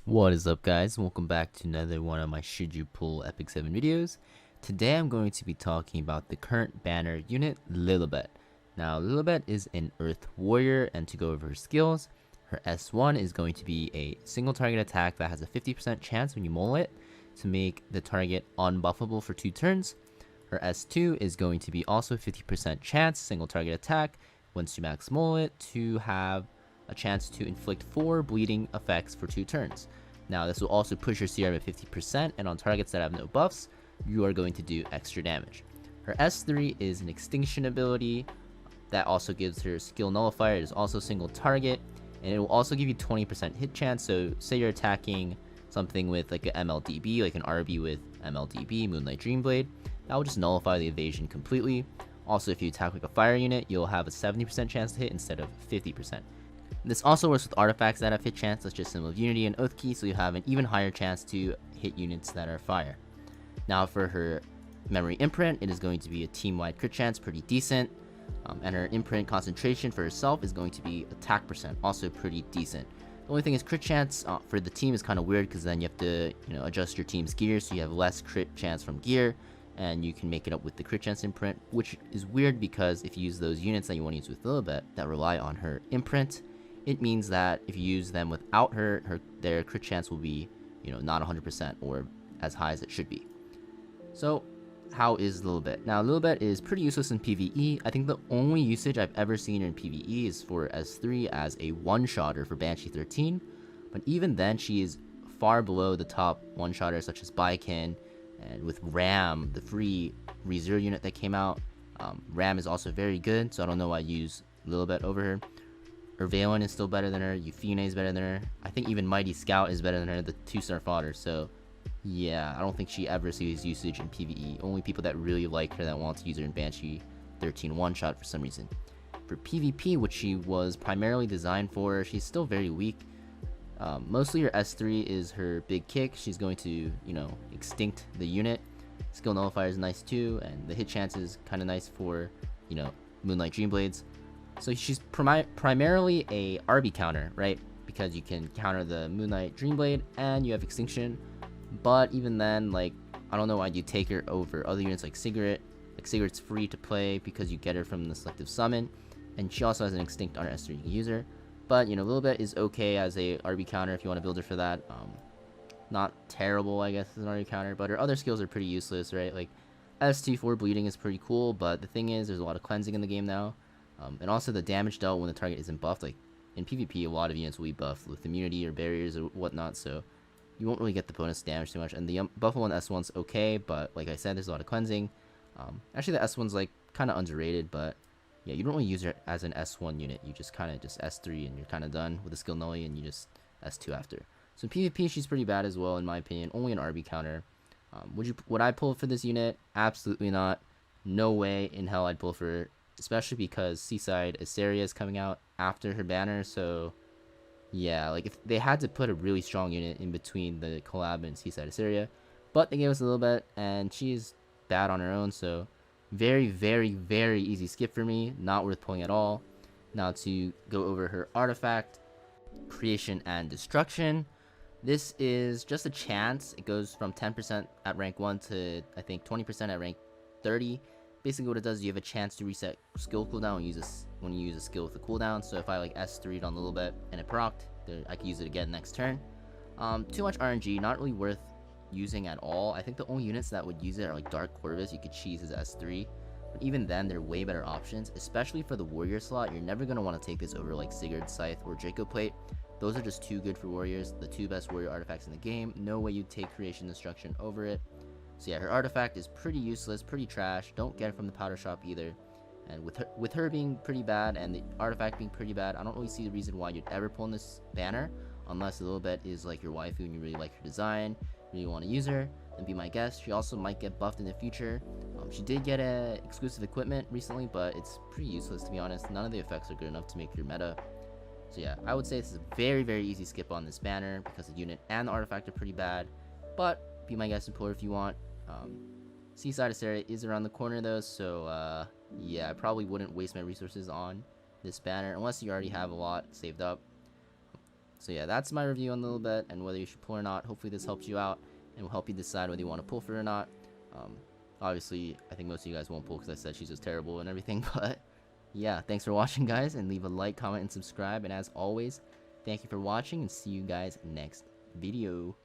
What is up, guys? Welcome back to another one of my Should You Pull Epic 7 videos. Today I'm going to be talking about the current banner unit, Lilibet. Now, Lilibet is an Earth Warrior, and to go over her skills, her S1 is going to be a single target attack that has a 50% chance when you mull it to make the target unbuffable for 2 turns. Her S2 is going to be also 50% chance, single target attack, once you max mull it, to have a chance to inflict 4 bleeding effects for 2 turns. Now this will also push your CR by 50%, and on targets that have no buffs, you are going to do extra damage. Her S3 is an extinction ability that also gives her skill nullifier. It is also single target, and it will also give you 20% hit chance. So say you're attacking something with like an MLDB, like an RB with MLDB, Moonlight Dreamblade, that will just nullify the evasion completely. Also, if you attack like a fire unit, you'll have a 70% chance to hit instead of 50%. This also works with artifacts that have hit chance, such as Symbol of Unity and Oath Key, so you have an even higher chance to hit units that are fire. Now for her Memory Imprint, it is going to be a team-wide crit chance, pretty decent, and her imprint concentration for herself is going to be attack percent, also pretty decent. The only thing is crit chance for the team is kind of weird, because then you have to adjust your team's gear, so you have less crit chance from gear, and you can make it up with the crit chance imprint, which is weird because if you use those units that you want to use with Lilibet that rely on her imprint, it means that if you use them without their crit chance will be, not 100% or as high as it should be. So, how is Lilibet? Now, Lilibet is pretty useless in PvE. I think the only usage I've ever seen in PvE is for S3 as a one-shotter for Banshee 13. But even then, she is far below the top one-shotters such as Baiken, and with Ram, the free ReZero unit that came out. Ram is also very good, so I don't know why I use Lilibet over her. Valen is still better than her, Euphine is better than her, I think even Mighty Scout is better than her, the 2-star fodder, so yeah, I don't think she ever sees usage in PvE, only people that really like her that want to use her in Banshee 13 one-shot for some reason. For PvP, which she was primarily designed for, she's still very weak. Mostly her S3 is her big kick, she's going to, extinct the unit. Skill nullifier is nice too, and the hit chance is kind of nice for, Moonlight Dreamblades. So she's primarily a RB counter, right? Because you can counter the Moonlight Dreamblade and you have Extinction. But even then, like, I don't know why you take her over other units like Cigarette. Like, Cigarette's free to play because you get her from the selective summon. And she also has an Extinct on her S3, you can use her. But, Lilibet is okay as a RB counter if you want to build her for that. Not terrible, I guess, as an RB counter. But her other skills are pretty useless, right? Like, ST4 bleeding is pretty cool. But the thing is, there's a lot of cleansing in the game now. And also the damage dealt when the target isn't buffed. Like in PvP, a lot of units will be buffed with immunity or barriers or whatnot, so you won't really get the bonus damage too much. And the buff on S1's okay, but like I said, there's a lot of cleansing. Actually, the S1's like kind of underrated, but yeah, you don't really use it as an S1 unit. You just kind of just S3 and you're kind of done with the skill nully, and you just S2 after. So in PvP, she's pretty bad as well, in my opinion. Only an RB counter. Would I pull for this unit? Absolutely not. No way in hell I'd pull for her. Especially because Seaside Iseria is coming out after her banner, so yeah, like if they had to put a really strong unit in between the collab and Seaside Iseria, but they gave us a little bit, and she's bad on her own, so very, very, very easy skip for me, not worth pulling at all. Now to go over her artifact, Creation and Destruction. This is just a chance. It goes from 10% at rank 1 to I think 20% at rank 30. Basically what it does is you have a chance to reset skill cooldown when you use a skill with a cooldown. So if I like S3'd on a little bit and it procced, I can use it again next turn. Too much RNG, not really worth using at all. I think the only units that would use it are like Dark Corvus. You could cheese as S3, but even then they're way better options, especially for the warrior slot. You're never going to want to take this over like Sigurd Scythe or Draco Plate. Those are just too good for warriors, the 2 best warrior artifacts in the game. No way you'd take Creation Destruction over it. So yeah, her artifact is pretty useless, pretty trash. Don't get it from the powder shop either. And with her being pretty bad and the artifact being pretty bad, I don't really see the reason why you'd ever pull in this banner, unless Lilibet is like your waifu and you really like her design, really want to use her, then be my guest. She also might get buffed in the future. She did get exclusive equipment recently, but it's pretty useless to be honest. None of the effects are good enough to make your meta. So yeah, I would say this is a very, very easy skip on this banner because the unit and the artifact are pretty bad, but be my guest and pull her if you want. Seaside Iseria is around the corner though, so yeah, I probably wouldn't waste my resources on this banner unless you already have a lot saved up. So yeah, that's my review on Lilibet and whether you should pull or not. Hopefully this helps you out and will help you decide whether you want to pull for it or not. Obviously, I think most of you guys won't pull because I said she's just terrible and everything, but yeah, thanks for watching, guys, and leave a like, comment, and subscribe. And as always, thank you for watching, and see you guys next video.